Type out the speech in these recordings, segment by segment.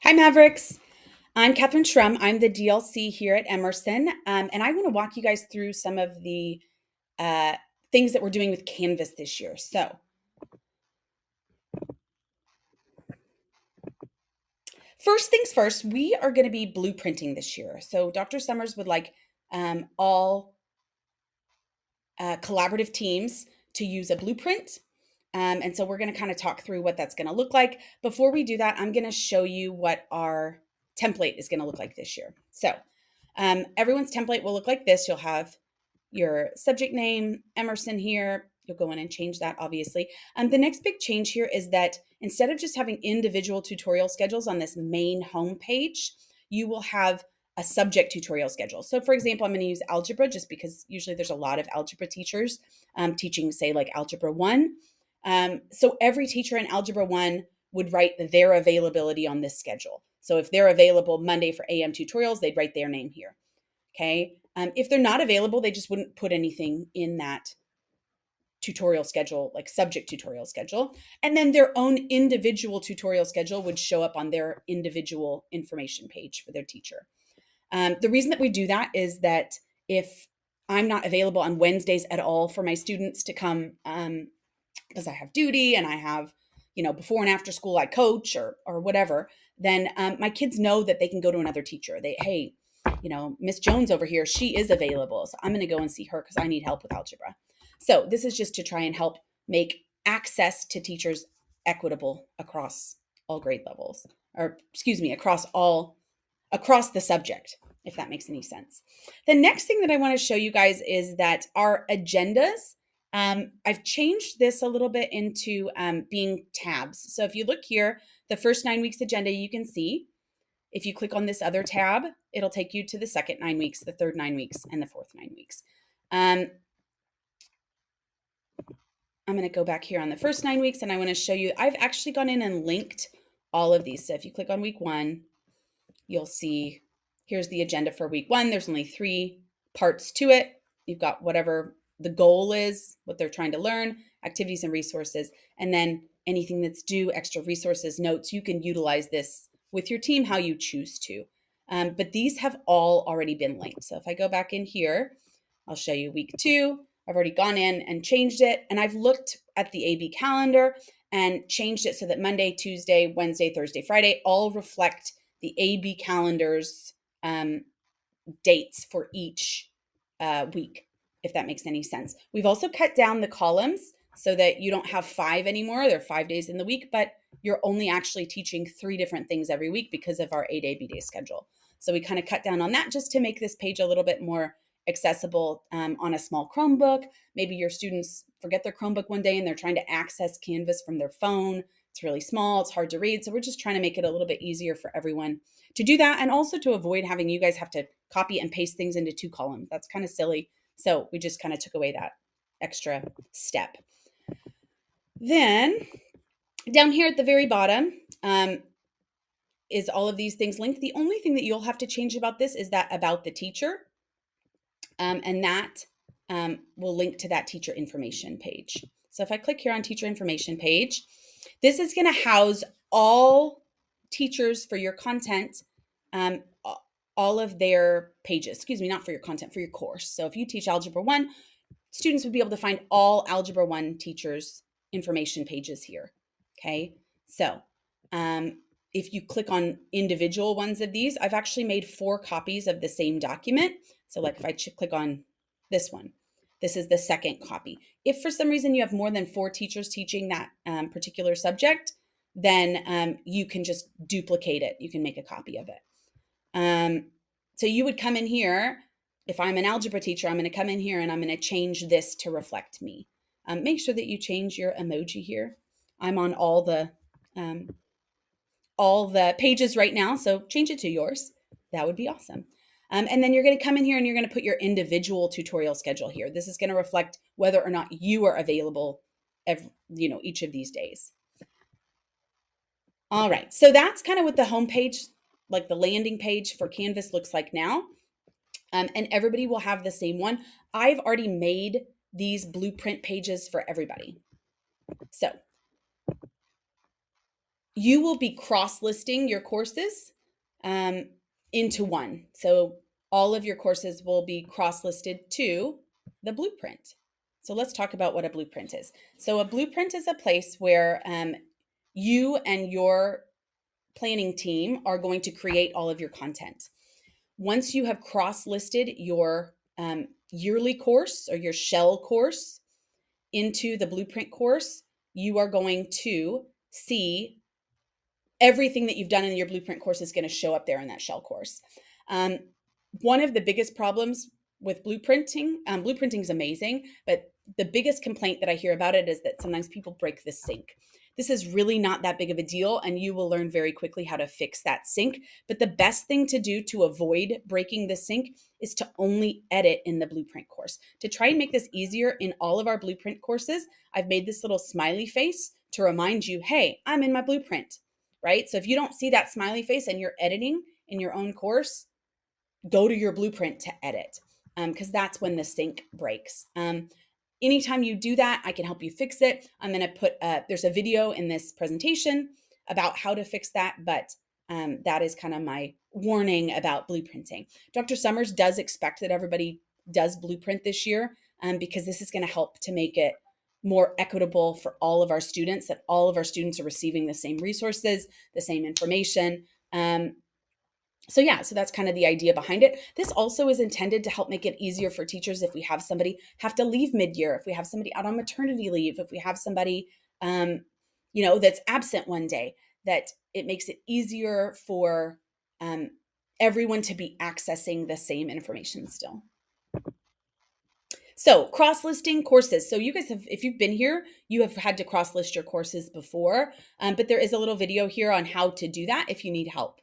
Hi, Mavericks. I'm Catherine Schrum. I'm the DLC here at Emerson, and I want to walk you guys through some of the uh, things that we're doing with Canvas this year. So, first things first, we are going to be blueprinting this year. So, Dr. Summers would like all collaborative teams to use a blueprint. And so, we're going to kind of talk through what that's going to look like. Before we do that, I'm going to show you what our template is going to look like this year. So, everyone's template will look like this. You'll have your subject name, Emerson here. You'll go in and change that, obviously. The next big change here is that instead of just having individual tutorial schedules on this main home page, you will have a subject tutorial schedule. So for example, I'm going to use algebra just because usually there's a lot of algebra teachers teaching, say, like Algebra 1. So every teacher in Algebra 1 would write their availability on this schedule. So if they're available Monday for AM tutorials, they'd write their name here. Okay. If they're not available, they just wouldn't put anything in that tutorial schedule, like subject tutorial schedule. And then their own individual tutorial schedule would show up on their individual information page for their teacher. The reason that we do that is that if I'm not available on Wednesdays at all for my students to come, because I have duty and I have, before and after school I coach or whatever, then my kids know that they can go to another teacher. Hey, Miss Jones over here, she is available. So I'm going to go and see her because I need help with algebra. So this is just to try and help make access to teachers equitable across all grade levels, or excuse me, across the subject, if that makes any sense. The next thing that I want to show you guys is that our agendas, I've changed this a little bit into being tabs. So if you look here, the first 9 weeks agenda, you can see if you click on this other tab, it'll take you to the second 9 weeks, the third 9 weeks, and the fourth 9 weeks. I'm going to go back here on the first 9 weeks, and I want to show you, I've actually gone in and linked all of these. So if you click on week 1, you'll see here's the agenda for week 1. There's only 3 parts to it. You've got whatever the goal is, what they're trying to learn, activities and resources, and then anything that's due, extra resources, notes. You can utilize this with your team how you choose to. But these have all already been linked. So if I go back in here, I'll show you week 2. I've already gone in and changed it, and I've looked at the AB calendar and changed it so that Monday, Tuesday, Wednesday, Thursday, Friday all reflect the AB calendar's dates for each week, if that makes any sense. We've also cut down the columns so that you don't have 5 anymore. There are 5 days in the week, but you're only actually teaching 3 different things every week because of our 8 AB day schedule. So we kind of cut down on that just to make this page a little bit more accessible on a small Chromebook. Maybe your students forget their Chromebook one day and they're trying to access Canvas from their phone. It's really small, it's hard to read. So we're just trying to make it a little bit easier for everyone to do that, and also to avoid having you guys have to copy and paste things into 2 columns. That's kind of silly. So we just kind of took away that extra step. Then down here at the very bottom is all of these things linked. The only thing that you'll have to change about this is that about the teacher. And that will link to that teacher information page. So if I click here on teacher information page, this is going to house all teachers for your content, all of their pages, excuse me, not for your content, for your course. So if you teach Algebra 1, students would be able to find all Algebra 1 teachers' information pages here. Okay, so if you click on individual ones of these, I've actually made 4 copies of the same document. So like if I click on this one, this is the second copy. If for some reason you have more than 4 teachers teaching that particular subject, then you can just duplicate it. You can make a copy of it. So you would come in here. If I'm an algebra teacher, I'm going to come in here and I'm going to change this to reflect me. Make sure that you change your emoji here. I'm on all the pages right now, so change it to yours. That would be awesome. And then you're going to come in here and you're going to put your individual tutorial schedule here. This is going to reflect whether or not you are available each of these days. All right, so that's kind of what the home page, like the landing page for Canvas, looks like now. And everybody will have the same one. I've already made these blueprint pages for everybody. So you will be cross-listing your courses into one. So all of your courses will be cross-listed to the blueprint. So let's talk about what a blueprint is. So a blueprint is a place where you and your planning team are going to create all of your content. Once you have cross-listed your yearly course or your shell course into the blueprint course, you are going to see everything that you've done in your blueprint course is going to show up there in that shell course. One of the biggest problems with blueprinting, blueprinting is amazing, but the biggest complaint that I hear about it is that sometimes people break the sync. This is really not that big of a deal, and you will learn very quickly how to fix that sync. But the best thing to do to avoid breaking the sync is to only edit in the blueprint course. To try and make this easier in all of our blueprint courses, I've made this little smiley face to remind you, hey, I'm in my blueprint, right? So if you don't see that smiley face and you're editing in your own course, go to your blueprint to edit, because that's when the sync breaks. Anytime you do that, I can help you fix it. I'm going to put, there's a video in this presentation about how to fix that, but that is kind of my warning about blueprinting. Dr. Summers does expect that everybody does blueprint this year, because this is going to help to make it more equitable for all of our students, that all of our students are receiving the same resources, the same information. So that's kind of the idea behind it. This also is intended to help make it easier for teachers if we have somebody have to leave mid-year, if we have somebody out on maternity leave, if we have somebody, that's absent one day, that it makes it easier for everyone to be accessing the same information still. So cross-listing courses. So you guys have, if you've been here, you have had to cross-list your courses before, but there is a little video here on how to do that if you need help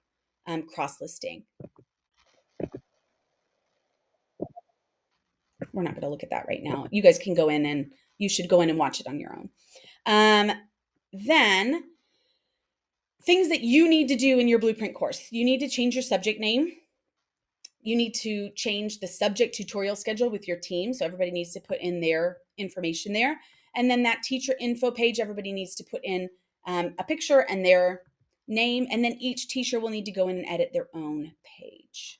cross-listing. We're not going to look at that right now. You guys can go in and you should go in and watch it on your own. Then things that you need to do in your blueprint course. You need to change your subject name. You need to change the subject tutorial schedule with your team. So everybody needs to put in their information there. And then that teacher info page, everybody needs to put in a picture and their name. And then each teacher will need to go in and edit their own page.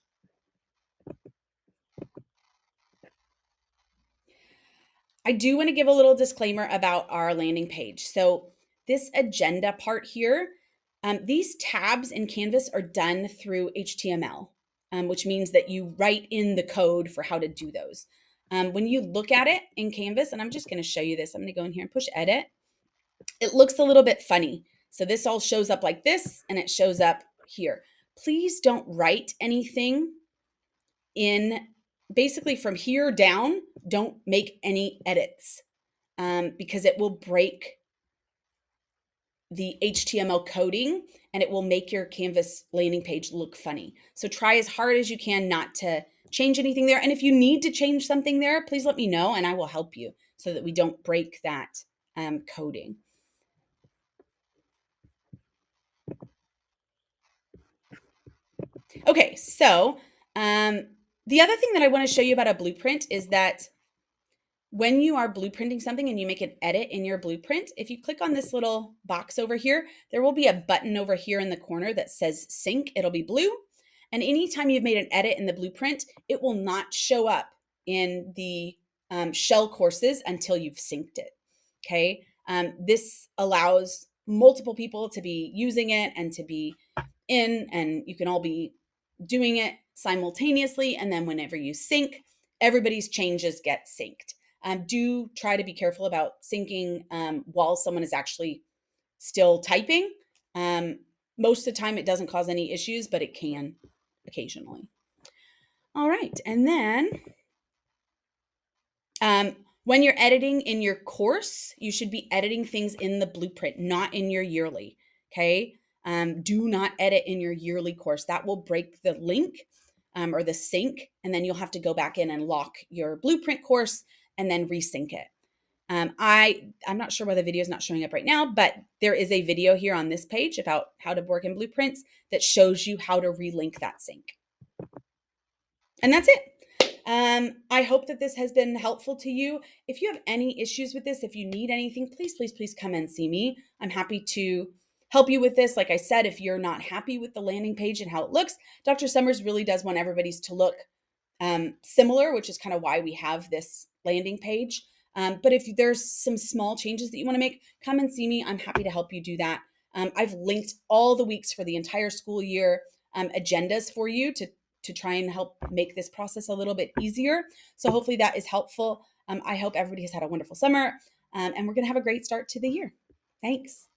I do want to give a little disclaimer about our landing page. So this agenda part here, these tabs in Canvas are done through HTML, which means that you write in the code for how to do those. When you look at it in Canvas, and I'm just going to show you this, I'm going to go in here and push edit. It looks a little bit funny. So this all shows up like this, and it shows up here. Please don't write anything in, basically from here down, don't make any edits, because it will break the HTML coding and it will make your Canvas landing page look funny. So try as hard as you can not to change anything there. And if you need to change something there, please let me know and I will help you so that we don't break that coding. Okay, so the other thing that I want to show you about a blueprint is that when you are blueprinting something and you make an edit in your blueprint, if you click on this little box over here, there will be a button over here in the corner that says sync. It'll be blue. And anytime you've made an edit in the blueprint, it will not show up in the shell courses until you've synced it. Okay. This allows multiple people to be using it and to be in, and you can all be doing it simultaneously. And then whenever you sync, everybody's changes get synced. Do try to be careful about syncing while someone is actually still typing. Most of the time it doesn't cause any issues, but it can occasionally. All right, and then when you're editing in your course, you should be editing things in the blueprint, not in your yearly, okay? Do not edit in your yearly course. That will break the link or the sync, and then you'll have to go back in and lock your blueprint course and then resync it. I'm not sure why the video is not showing up right now, but there is a video here on this page about how to work in blueprints that shows you how to relink that sync. And that's it. I hope that this has been helpful to you. If you have any issues with this, if you need anything, please, please, please come and see me. I'm happy to help you with this. Like I said, if you're not happy with the landing page and how it looks, Dr. Summers really does want everybody's to look similar, which is kind of why we have this landing page. But if there's some small changes that you want to make, come and see me. I'm happy to help you do that. I've linked all the weeks for the entire school year agendas for you to try and help make this process a little bit easier. So hopefully that is helpful. I hope everybody has had a wonderful summer, and we're going to have a great start to the year. Thanks.